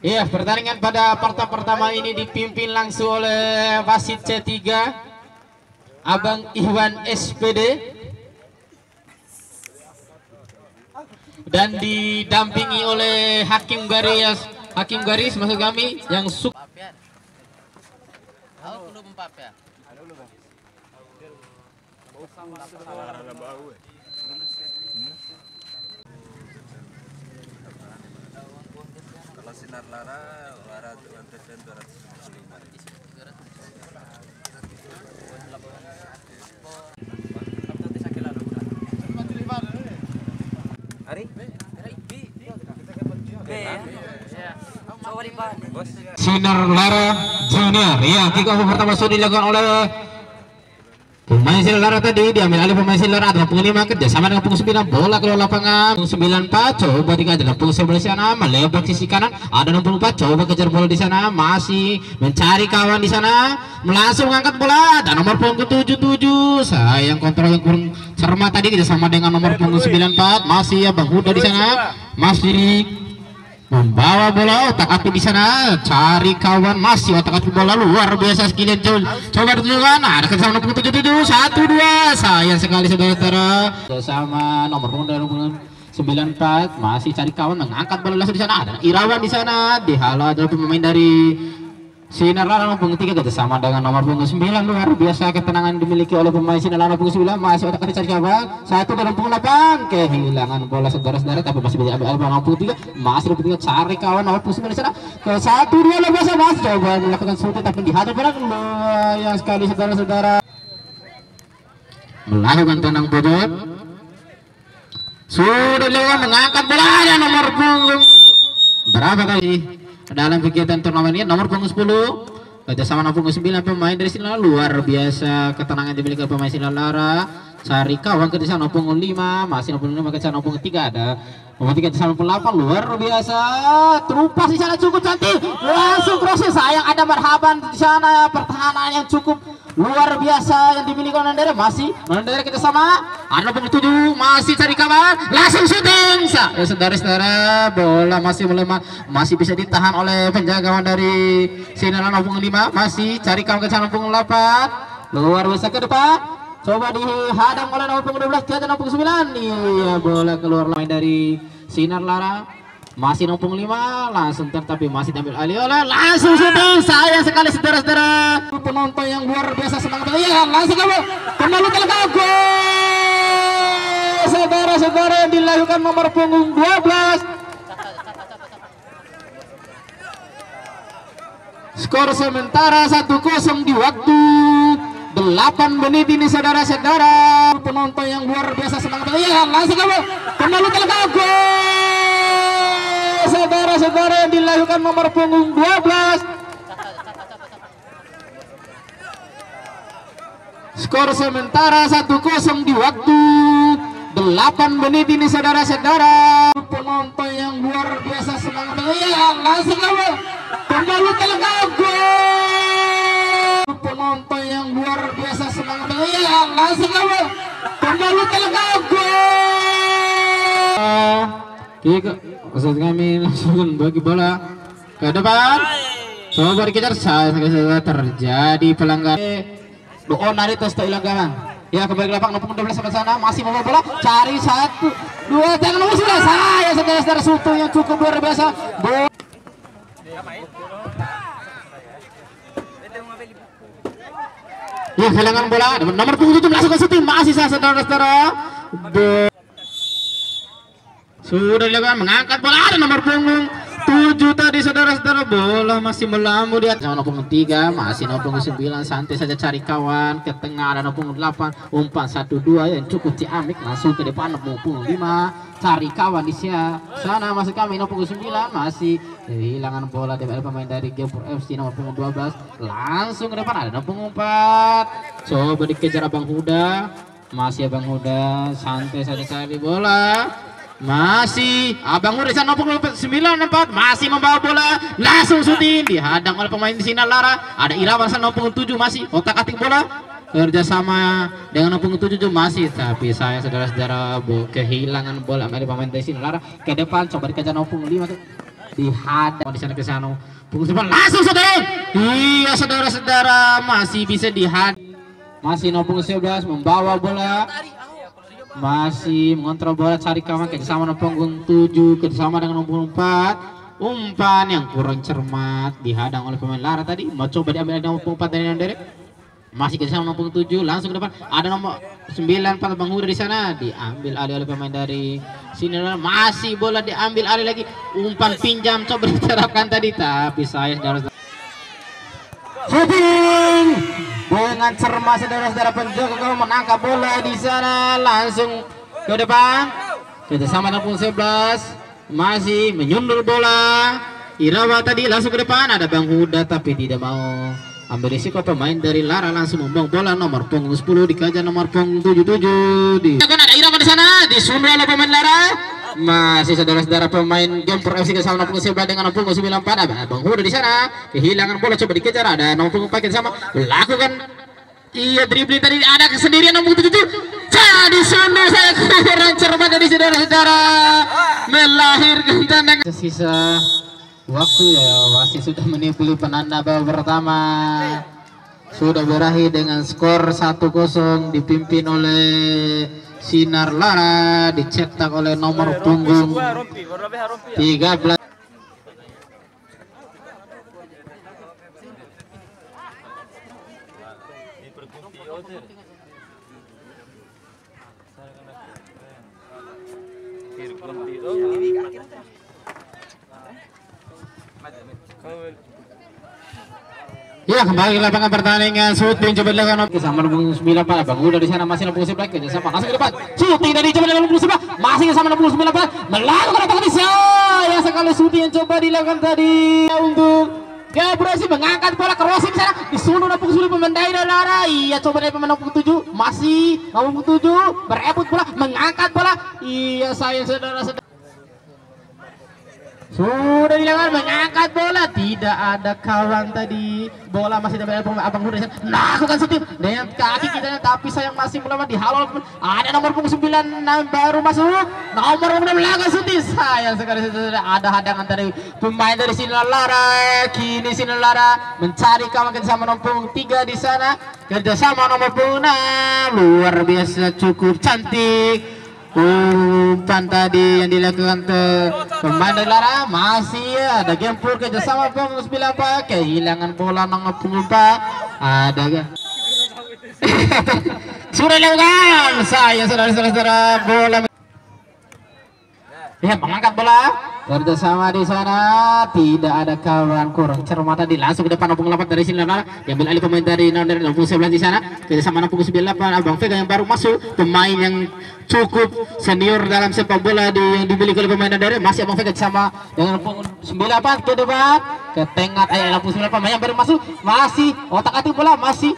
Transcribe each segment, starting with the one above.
Iya, pertandingan pada partai pertama ini dipimpin langsung oleh wasit C3 Abang Iwan SPD dan didampingi oleh hakim garis maksud kami yang kalau sinar lara 255. Hari? Sinar Lara Junior. Ya, kick off pertama sudah dilakukan oleh pemain Sinar Lara tadi, diambil alih pemain Sinar Lara. Punggung 5 kerjasama dengan punggung 9, bola keluar lapangan. Punggung 94 coba digajar dengan punggung 11 di sana, melebar sisi kanan. Ada 64 coba kejar bola di sana, masih mencari kawan di sana, langsung mengangkat bola. Dan nomor punggung 77 sayang kontrol yang kurang cermat tadi kerjasama dengan nomor punggung 94, masih Abang Huda di sana, masih membawa bola otak-atik di sana, cari kawan, masih otak-atik bola luar biasa sekalian. Coba tunjukkan, ada kesama nomor 77 1-2, sayang sekali saudara-saudara. Bersama nomor punggung 94 masih cari kawan, mengangkat bola langsung di sana. Ada Irawan di sana, dihalau ada pemain dari Sinar Lara nomor punggung 3 kerjasama dengan nomor punggung 9. Luar biasa ketenangan dimiliki oleh pemain Sinar Lara punggung 9, masih otak cari kawan. 1 dalam punggung 8, kehilangan bola saudara-saudara, tapi masih bisa ambil nomor punggung 3, masih punggung 3 cari kawan nomor punggung 9 di sana. Ke 1-2 luar biasa, mas coba melakukan shoot tapi dihadap bola lumayan sekali saudara-saudara. Melakukan tenang bobot. Sudah dilakukan mengangkat bola ya nomor punggung berapa tadi? Dalam kegiatan turnamen ini nomor punggung 10 kerjasama nomor punggung 9 pemain dari Sinar Lara. Luar biasa ketenangan dimiliki oleh pemain Sinar Lara, cari kawan kerjasama nomor punggung 5, masih nomor 5 kerjasama nomor punggung 3, ada nomor 3 kerjasama nomor 8. Luar biasa terupas di sana cukup cantik, langsung crossing, sayang ada marhaban di sana, pertahanan yang cukup luar biasa yang dimiliki oleh Nandere. Masih Nandere kerjasama ada punggung 7, masih cari kawan, langsung syuting. Saudara-saudara, bola masih melemah, masih bisa ditahan oleh penjaga gawang dari Sinar Lara punggung 5, masih cari kawan ke sana punggung 8, luar biasa ke depan, coba dihadang oleh nomor punggung 12 ke nomor punggung 9. Iya, bola keluar lain dari Sinar Lara, masih nomor punggung 5 langsung tapi masih diambil alih oleh, langsung syuting. Sayang sekali saudara-saudara, penonton yang luar biasa semangat. Iya, langsung kamu kembali ke gol saudara-saudara yang dilakukan nomor punggung 12. Skor sementara 1-0 di waktu 8 menit ini saudara-saudara, penonton yang luar biasa semangat. Iya, langsung kamu kembali ke gol saudara-saudara yang dilakukan nomor punggung 12. Skor sementara 1-0 di waktu 8 menit ini saudara-saudara, penonton yang luar biasa semangat. Iya, langsung kamu kembali ke gol, penonton yang luar biasa semangat. Iya, langsung kamu kembali ke gol. Maksud kami langsung bagi bola ke depan, coba dikejar, saya terjadi pelanggaran. Doon narito sto ilagawan. Ya, kembali ke lapangan nomor 12 sampai sana, masih membawa bola, cari 1 2 jangan nomor 9. Saya saudara-saudara sutu yang cukup luar biasa. Ya, kehilangan bola nomor punggung 7 melakukan shooting, masih saudara-saudara. Sudah dilakukan mengangkat bola, ada nomor punggung 7 tadi saudara-saudara, bola masih melambung di atas. Nomor punggung 3 masih nomor punggung 9, santai saja cari kawan ke tengah, ada nomor punggung 8, umpan 1-2 yang cukup ciamik, langsung ke depan nomor punggung 5, cari kawan di sana, masuk kami nomor punggung 9, masih kehilangan bola dari pemain dari Gempur FC nomor punggung 12, langsung ke depan ada nomor punggung 4, coba dikejar Abang Huda, masih Abang Huda santai saja cari bola. Masih Abang Huda nomor punggung 94 masih membawa bola, langsung syuting, dihadang oleh pemain di Sinar Lara. Ada Irawan nomor punggung 7 masih otak-atik bola, kerjasama dengan nomor punggung 7 masih, tapi saya saudara-saudara kehilangan bola dari pemain di Sinar Lara ke depan, coba dikejar nomor punggung 5 tuh. dihadang di sana ke sana. Punggung 9 langsung saudara. Iya saudara-saudara, masih bisa dihadang. Masih nomor 11 membawa bola. Masih mengontrol bola, cari kawan kerjasama dengan punggung 7 kerjasama dengan nomor 4. Umpan yang kurang cermat dihadang oleh pemain Lara tadi. Mau coba diambil nomor 4 dari Nandere. Masih kerjasama nomor 7 langsung ke depan. Ada nomor 9 Pak Bang Huda di sana, diambil alih oleh pemain dari sini. Masih bola diambil alih lagi. Umpan pinjam coba diterapkan tadi, tapi saya saudara. Shooting dengan cermat saudara-saudara, penjaga gawang menangkap bola di sana, langsung ke depan kerjasama nomor 11 masih menyundul bola. Irawa tadi langsung ke depan, ada Bang Huda tapi tidak mau ambil risiko. Pemain dari Lara langsung membuang bola nomor punggung 10 dikejar nomor punggung 77 di kan ada Irawa di sana, disundul oleh pemain Lara. Masih saudara-saudara pemain Gempur FC sama nomor punggung 11 dengan nomor punggung 94. Ada Bang Huda di sana, kehilangan bola coba dikejar, ada nomor punggung 4 sama melakukan dribbling tadi, ada kesendirian nomor 77. Jadi sundul, saya kurang cermat dari saudara-saudara, melahirkan tendangan. Sisa waktu ya wasit sudah menimbuli penanda babak pertama. Sudah berakhir dengan skor 1-0 dipimpin oleh Sinar Lara, dicetak oleh nomor punggung 13. Ya, kembali ke lapangan pertandingan. Shooting coba dilakukan sama nomor 9 Pak Bang Huda di sana, masih nomor 11 kerjasama langsung ke depan. Shooting dari coba dilakukan nomor 11, masih sama nomor 9 Pak melakukan atakan saya sekali. Shooting yang coba dilakukan tadi untuk dia berhasil mengangkat bola crossing di sana, disundul nomor 10 pemain dari Lara. Iya, coba dari pemain nomor 7, masih nomor 7 berebut bola, mengangkat bola. Iya, saya saudara-saudara. Sudah dilakukan mengangkat bola, tidak ada kawan tadi. Bola masih dapat Abang Huda di sana. Lakukan shooting dengan kaki kita, tapi sayang masih melawan dihalau. Ada nomor punggung 9 baru masuk. Nomor 6 melakukan shooting. Sayang sekali saudara, ada hadangan dari pemain dari Sinar Lara. Kini Sinar Lara mencari kawan kerjasama nomor punggung 3 di sana. Kerjasama nomor punggung 6 luar biasa, cukup cantik. Umpan tadi yang dilakukan pemain dari Lara. Masih ada Gempur kerjasama punggung 9 Pak, kehilangan bola nomor punggung 4. Ada sudah dilakukan saya saudara-saudara, bola ya mengangkat bola kerjasama di sana, tidak ada kawan, kurang cermat tadi. Langsung ke depan nomor 8 dari sini Lara, diambil alih pemain dari nomor 11 di sana, kerjasama nomor 9 Abang Vega yang baru masuk, pemain yang cukup senior dalam sepak bola yang dibeli oleh pemain dari. Masih Abang Vega sama dengan punggung 9 ke depan ke tengah, nomor 9 pemain yang baru masuk, masih otak-atik bola, masih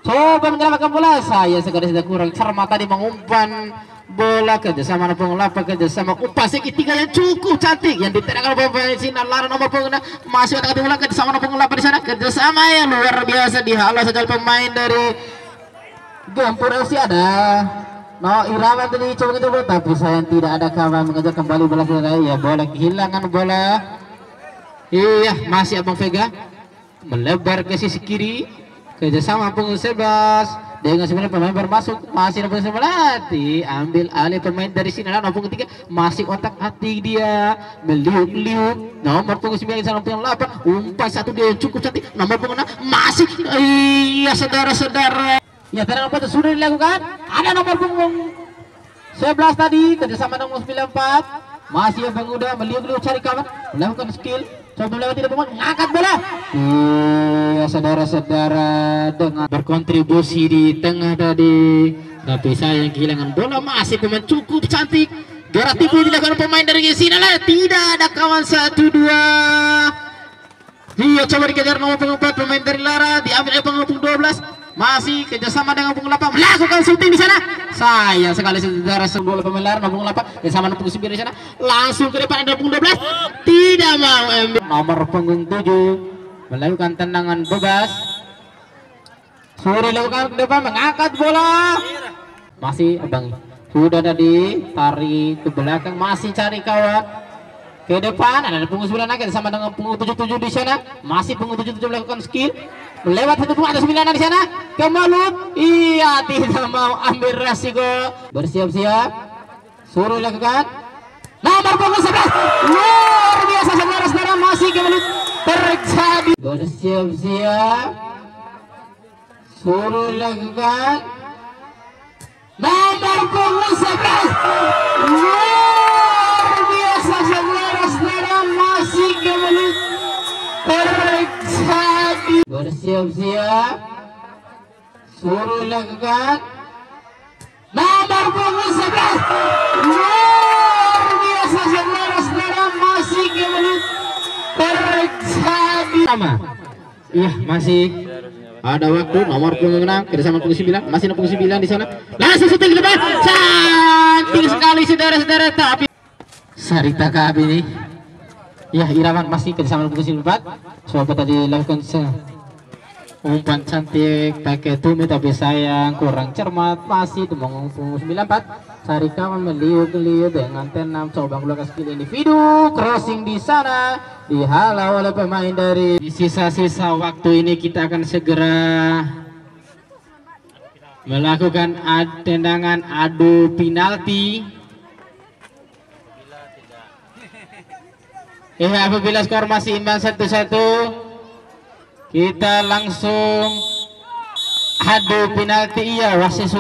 coba menyelamatkan bola. Saya sekali sudah kurang cermat tadi mengumpan bola kerjasama nomor 8 kerjasama umpan segitiga yang cukup cantik yang ditendangkan oleh pemain Sinar Lara nomor punggung 6. Masih otak-atik bola kerjasama nomor 8 di sana, kerjasama yang luar biasa dihalau saja pemain dari Gempur FC. Ada Irawan tadi coba tapi sayang tidak ada kawan mengejar kembali bola ke ya, bola kehilangan bola. Iya, masih Abang Vega melebar ke sisi kiri kerjasama punggung 11 dengan 9 pemain bermasuk. Masih nomor 11 diambil alih pemain dari sini nomor punggung 3, masih otak-atik dia meliuk-liuk nomor punggung 9 sama punggung 8. Umpan satu dia yang cukup cantik nomor punggung 6 masih. Iya saudara-saudara, ya tendangan putus sudah dilakukan. Ada nomor punggung 11 tadi kerjasama nomor 94, masih Bang Huda meliuk-liuk cari kawan, melakukan skill, coba melewati pemain, ngangkat bola. Iya saudara-saudara, dengan berkontribusi di tengah tadi, tapi saya yang kehilangan bola. Masih pemain cukup cantik, gerak tipu dilakukan pemain dari sini lah, tidak ada kawan 1-2. Iya, coba dikejar nomor punggung 4 pemain dari Lara, diambil oleh punggung 12. Masih kerjasama dengan punggung 8 melakukan shooting di sana. Sayang sekali saudara, bola pemain Lara nomor 8 kerjasama dengan punggung 9 di sana, langsung ke depan ada punggung 12, tidak mau ambil. Nomor punggung 7 melakukan tendangan bebas, sudah dilakukan ke depan mengangkat bola. Masih Abang sudah tadi tarik ke belakang, masih cari kawan. ke depan. Ada punggung 9 lagi sama dengan punggung 77 di sana. Masih punggung 77 melakukan skill. Lewat satu punggung ada 9 di sana. Kemalut. Iya, tidak mau ambil resiko. Bersiap-siap. Suruh lakukan. Nomor punggung 11. Luar biasa saudara-saudara, masih kemalut terjadi. Bersiap-siap. Suruh lakukan. Nomor punggung 11. Luar biasa saudara-saudara, masih kembali terjadi. Bersiap-siap. Suruh lakukan. Nomor punggung 11. Luar biasa saudara-saudara, masih kembali terjadi. Sama. Iya, masih ada waktu. Nomor punggung 6 kerjasama punggung 9, masih punggung 9 di sana. Langsung syuting ke depan. Cantik sekali saudara-saudara, tapi Sarita Kab ini. Ya, Irawan masih kerjasama punggung 4. Coba tadi lakukan umpan cantik pakai tumit, tapi sayang kurang cermat, masih di punggung 94. Sarika meliuk-liuk dengan tenang, coba melakukan skill individu, crossing di sana, dihalau oleh pemain dari. Di sisa-sisa waktu ini kita akan segera melakukan tendangan adu penalti. Apabila skor masih imbang 1-1, kita langsung adu penalti. Iya, wasit